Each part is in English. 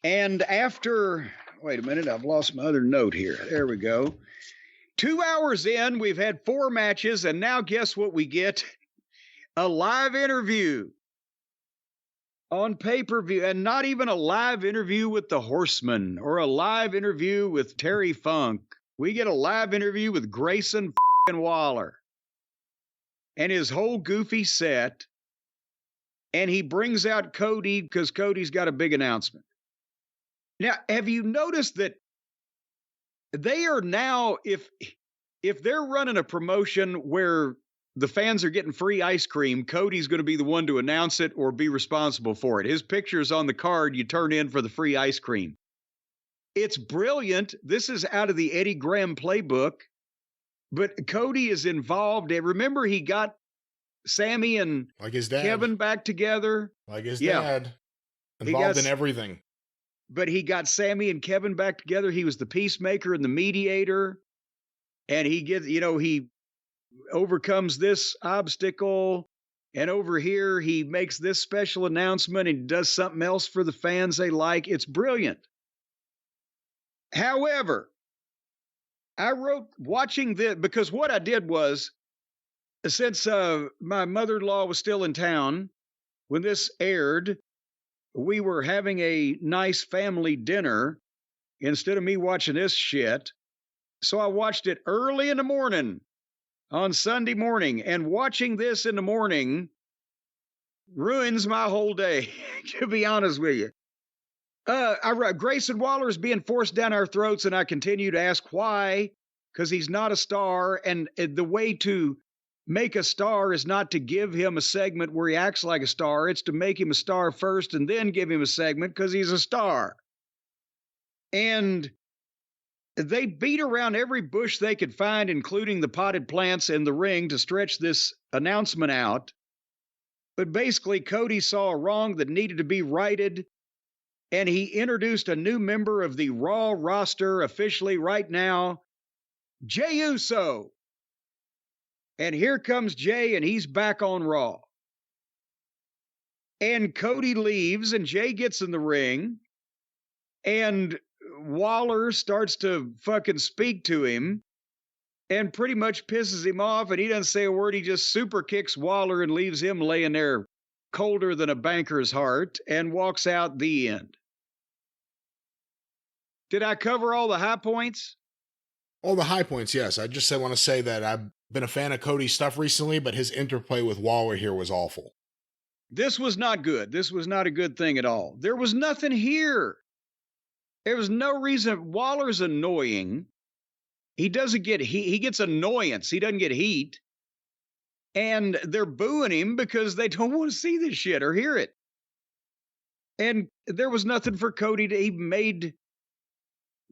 And after, wait a minute, I've lost my other note here. There we go. 2 hours in, we've had 4 matches, and now guess what we get? A live interview on pay-per-view, and not even a live interview with the Horseman or a live interview with Terry Funk. We get a live interview with Grayson Waller and his whole goofy set, and he brings out Cody because Cody's got a big announcement. Now, have you noticed that they are now, if they're running a promotion where the fans are getting free ice cream, Cody's going to be the one to announce it or be responsible for it. His picture's on the card you turn in for the free ice cream. It's brilliant. This is out of the Eddie Graham playbook, but Cody is involved. Remember, he got Sammy and like his dad. Kevin back together. Like his dad. Involved in everything. But he got Sammy and Kevin back together. He was the peacemaker and the mediator. And he gets, he overcomes this obstacle, and over here he makes this special announcement and does something else for the fans they like. It's brilliant. However, I wrote watching this because what I did was, since my mother-in-law was still in town when this aired, we were having a nice family dinner instead of me watching this shit. So I watched it early in the morning on Sunday morning, and watching this in the morning ruins my whole day, to be honest with you. Grayson Waller is being forced down our throats, and I continue to ask why, because he's not a star, and the way to make a star is not to give him a segment where he acts like a star. It's to make him a star first and then give him a segment because he's a star. And they beat around every bush they could find, including the potted plants in the ring, to stretch this announcement out. But basically, Cody saw a wrong that needed to be righted, and he introduced a new member of the Raw roster officially right now, Jey Uso. And here comes Jey, and he's back on Raw. And Cody leaves, and Jey gets in the ring, and Waller starts to fucking speak to him and pretty much pisses him off, and he doesn't say a word. He just super kicks Waller and leaves him laying there colder than a banker's heart and walks out. The end. Did I cover all the high points? All the high points, yes. I just want to say that I've been a fan of Cody's stuff recently, but his interplay with Waller here was awful. This was not good. This was not a good thing at all. There was nothing here. There was no reason. Waller's annoying. He doesn't get heat. He gets annoyance. He doesn't get heat. And they're booing him because they don't want to see this shit or hear it. And there was nothing for Cody to. He made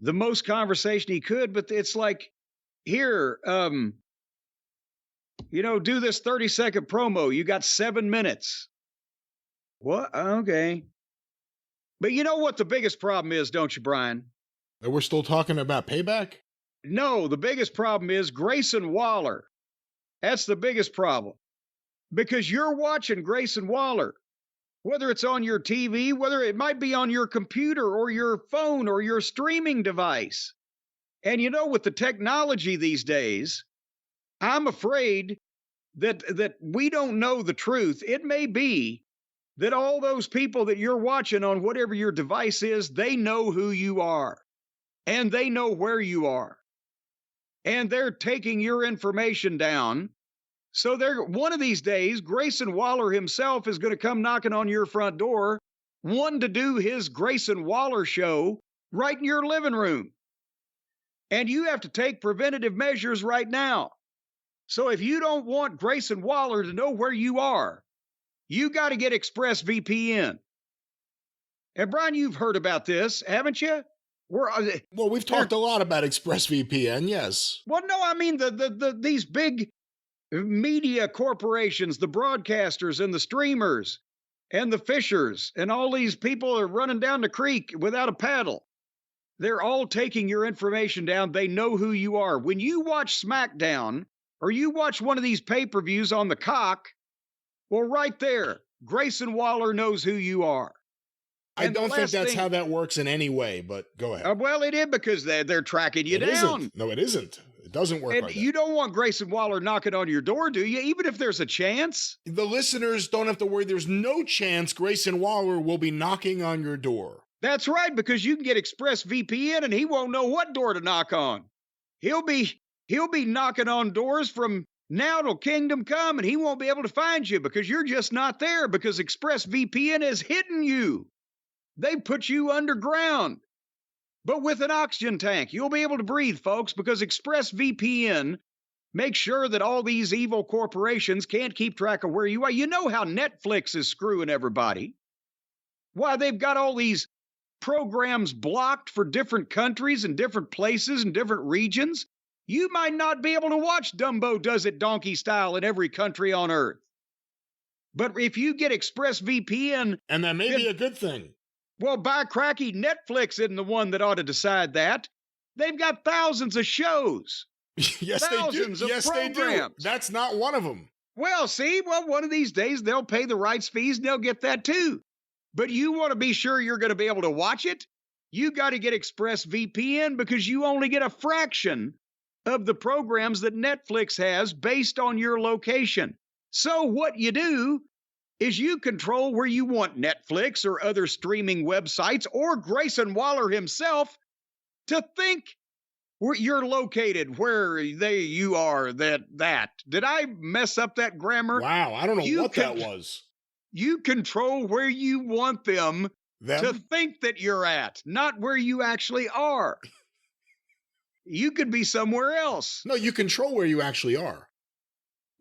the most conversation he could, but it's like, here, do this 30-second promo. You got 7 minutes. What? Okay. But you know what the biggest problem is, don't you, Brian? That we're still talking about Payback? No, the biggest problem is Grayson Waller. That's the biggest problem. Because you're watching Grayson Waller, whether it's on your TV, whether it might be on your computer or your phone or your streaming device. And with the technology these days, I'm afraid that we don't know the truth. It may be that all those people that you're watching on whatever your device is, they know who you are, and they know where you are, and they're taking your information down. So one of these days, Grayson Waller himself is going to come knocking on your front door, wanting to do his Grayson Waller show right in your living room. And you have to take preventative measures right now. So if you don't want Grayson Waller to know where you are, you got to get ExpressVPN. And Brian, you've heard about this, haven't you? Well, we've talked a lot about ExpressVPN, yes. Well, no, I mean these big media corporations, the broadcasters and the streamers and the fishers, and all these people are running down the creek without a paddle. They're all taking your information down. They know who you are. When you watch SmackDown or you watch one of these pay-per-views on the cock, well, right there, Grayson Waller knows who you are. I don't think that's how that works in any way, but go ahead. Well, it is because they're tracking you down. Isn't. No, it isn't. It doesn't work like that. You don't want Grayson Waller knocking on your door, do you? Even if there's a chance? The listeners don't have to worry. There's no chance Grayson Waller will be knocking on your door. That's right, because you can get ExpressVPN and he won't know what door to knock on. He'll be knocking on doors from now till kingdom come, and he won't be able to find you because you're just not there, because ExpressVPN has hidden you. They put you underground. But with an oxygen tank, you'll be able to breathe, folks, because ExpressVPN makes sure that all these evil corporations can't keep track of where you are. You know how Netflix is screwing everybody. Why, they've got all these programs blocked for different countries and different places and different regions. You might not be able to watch Dumbo Does It Donkey Style in every country on earth. But if you get ExpressVPN... And that may be a good thing. Well, by cracky, Netflix isn't the one that ought to decide that. They've got thousands of shows. Yes, thousands they do. Of programs. They do. That's not one of them. Well, see, one of these days they'll pay the rights fees and they'll get that too. But you want to be sure you're going to be able to watch it? You got to get ExpressVPN because you only get a fraction of the programs that Netflix has based on your location. So what you do is you control where you want Netflix or other streaming websites or Grayson Waller himself to think where you're located, where you are, that. Did I mess up that grammar? Wow, I don't know what that was. You control where you want them to think that you're at, not where you actually are. You could be somewhere else. No, you control where you actually are.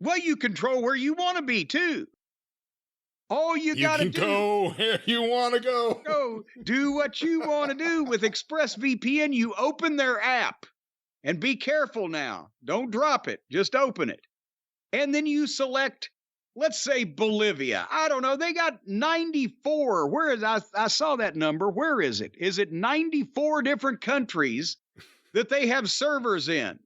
Well, you control where you want to be, too. All you got to do... go where you want to go. Go do what you want to do with ExpressVPN. You open their app. And be careful now. Don't drop it. Just open it. And then you select, let's say, Bolivia. I don't know. They got 94. Where is I saw that number. Where is it? Is it 94 different countries that they have servers in?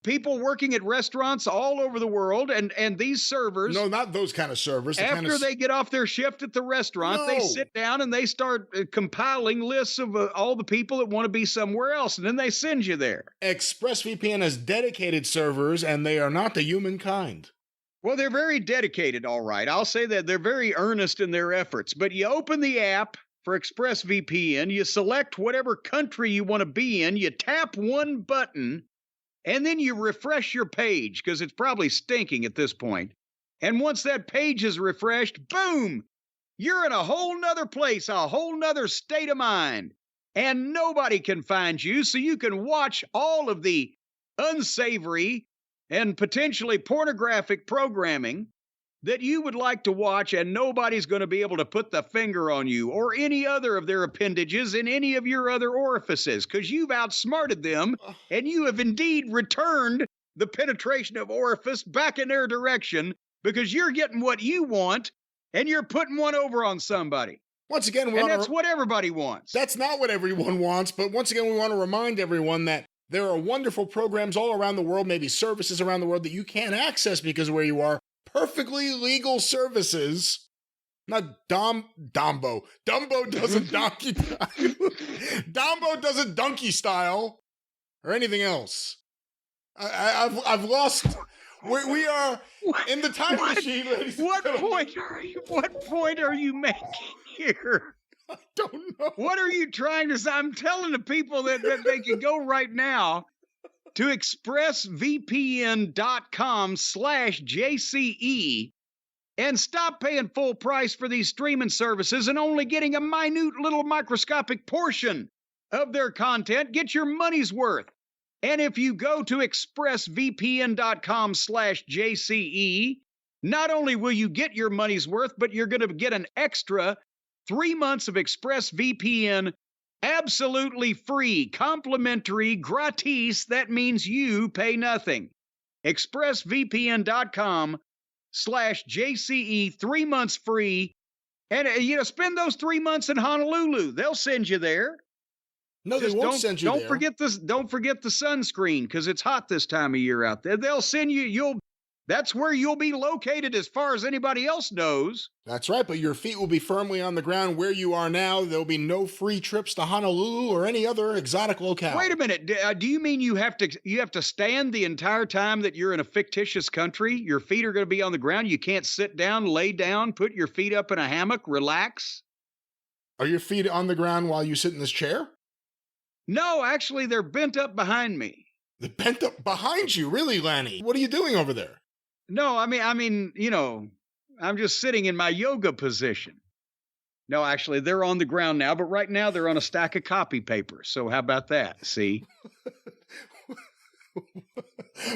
People working at restaurants all over the world, and these servers... No, not those kind of servers. After they get off their shift at the restaurant, they sit down and they start compiling lists of all the people that want to be somewhere else, and then they send you there. ExpressVPN has dedicated servers, and they are not the humankind. Well, they're very dedicated, all right. I'll say that they're very earnest in their efforts. But you open the app for ExpressVPN, you select whatever country you want to be in, you tap one button, and then you refresh your page, because it's probably stinking at this point. And once that page is refreshed, boom, you're in a whole nother place, a whole nother state of mind. And nobody can find you, so you can watch all of the unsavory and potentially pornographic programming that you would like to watch, and nobody's going to be able to put the finger on you or any other of their appendages in any of your other orifices, because you've outsmarted them, and you have indeed returned the penetration of orifice back in their direction, because you're getting what you want, and you're putting one over on somebody. Once again, that's what everybody wants. That's not what everyone wants, but once again, we want to remind everyone that there are wonderful programs all around the world, maybe services around the world that you can't access because of where you are. Perfectly legal services. Not Dumbo. Dumbo doesn't donkey Dumbo doesn't donkey style or anything else. I've lost. We are in the time machine, ladies. What point are you making here? I don't know. What are you trying to say? I'm telling the people that they can go right now to expressvpn.com/JCE and stop paying full price for these streaming services and only getting a minute little microscopic portion of their content. Get your money's worth. And if you go to expressvpn.com/JCE, not only will you get your money's worth, but you're going to get an extra 3 months of ExpressVPN absolutely free, complimentary, gratis. That means you pay nothing. expressvpn.com/JCE, 3 months free. And, spend those 3 months in Honolulu. They'll send you there. No, they won't send you there. Don't forget the sunscreen, because it's hot this time of year out there. They'll send you, That's where you'll be located as far as anybody else knows. That's right, but your feet will be firmly on the ground where you are now. There'll be no free trips to Honolulu or any other exotic locale. Wait a minute. Do you mean you have to stand the entire time that you're in a fictitious country? Your feet are going to be on the ground. You can't sit down, lay down, put your feet up in a hammock, relax? Are your feet on the ground while you sit in this chair? No, actually, they're bent up behind me. They're bent up behind you, really, Lanny? What are you doing over there? No, I mean, I'm just sitting in my yoga position. No, actually, they're on the ground now, but right now they're on a stack of copy paper. So how about that? See?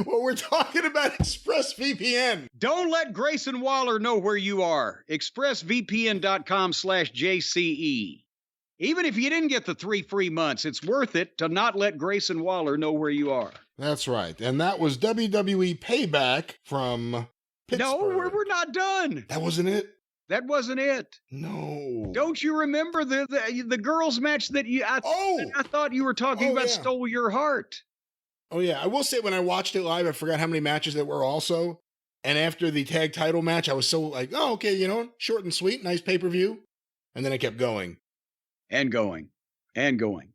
Well, we're talking about ExpressVPN. Don't let Grayson Waller know where you are. ExpressVPN.com/JCE. Even if you didn't get the 3 free months, it's worth it to not let Grayson Waller know where you are. That's right. And that was WWE Payback from Pittsburgh. No, we're not done. That wasn't it? That wasn't it. No. Don't you remember the girls match that I thought you were talking about stole your heart? Oh, yeah. I will say when I watched it live, I forgot how many matches there were also. And after the tag title match, I was so like, oh, okay, short and sweet, nice pay-per-view. And then I kept going. And going. And going.